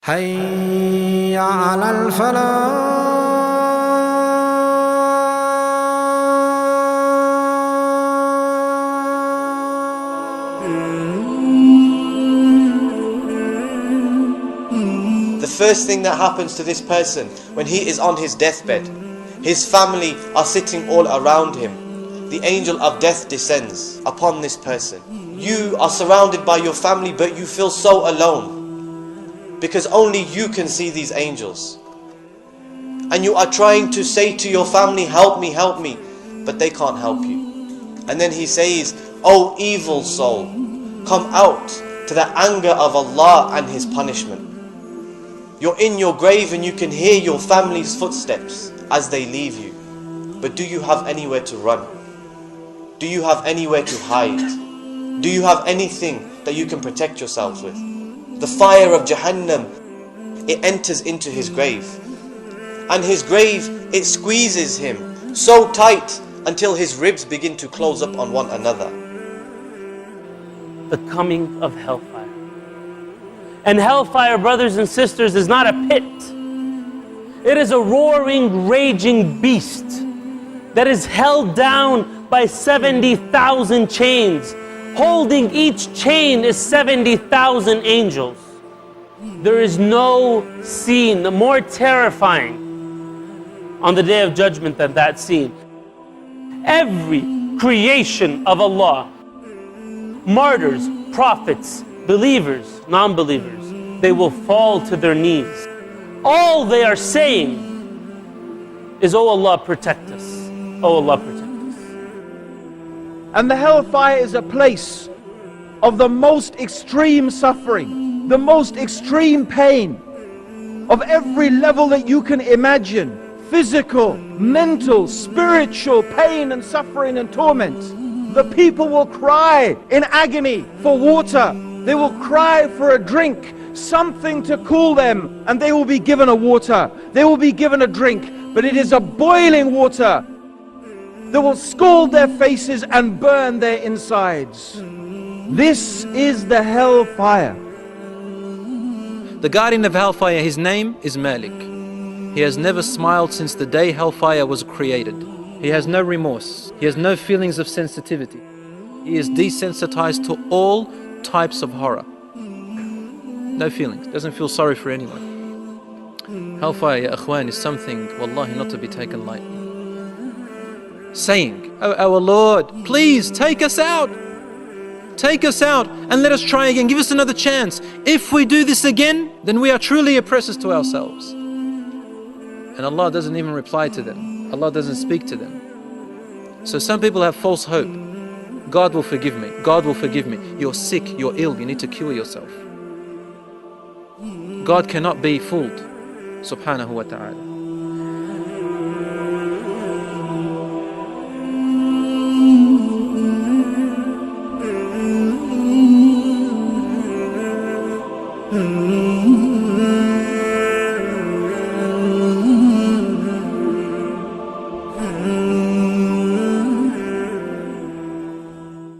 حي على الفلاح. The first thing that happens to this person when he is on his deathbed, his family are sitting all around him. The angel of death descends upon this person. You are surrounded by your family, but you feel so alone because only you can see these angels. And you are trying to say to your family, help me, but they can't help you. And then he says, "O evil soul, come out to the anger of Allah and His punishment." You're in your grave and you can hear your family's footsteps as they leave you. But do you have anywhere to run? Do you have anywhere to hide? Do you have anything that you can protect yourselves with? The fire of Jahannam, it enters into his grave. And his grave, it squeezes him so tight until his ribs begin to close up on one another. The coming of hellfire. And hellfire, brothers and sisters, is not a pit. It is a roaring, raging beast that is held down by 70,000 chains. Holding each chain is 70,000 angels. There is no scene more terrifying on the Day of Judgment than that scene. Every creation of Allah, martyrs, prophets, believers, non-believers, they will fall to their knees. All they are saying is, "Oh Allah, protect us. Oh Allah, protect us." And the hellfire is a place of the most extreme suffering, the most extreme pain, of every level that you can imagine. Physical, mental, spiritual pain and suffering and torment. The people will cry in agony for water. They will cry for a drink, something to cool them, and they will be given a water. They will be given a drink, but it is a boiling water that will scald their faces and burn their insides. This is the hellfire. The guardian of hellfire, his name is Malik. He has never smiled since the day hellfire was created. He has no remorse. He has no feelings of sensitivity. He is desensitized to all types of horror. No feelings, doesn't feel sorry for anyone. Hellfire, ya akhwan, is something, wallahi, not to be taken lightly. Saying, "Oh our Lord, please take us out. Take us out and let us try again. Give us another chance. If we do this again, then we are truly oppressors to ourselves." And Allah doesn't even reply to them. Allah doesn't speak to them. So some people have false hope. God will forgive me. God will forgive me. You're sick, you're ill, you need to cure yourself. God cannot be fooled, subhanahu wa ta'ala. Mm-hmm.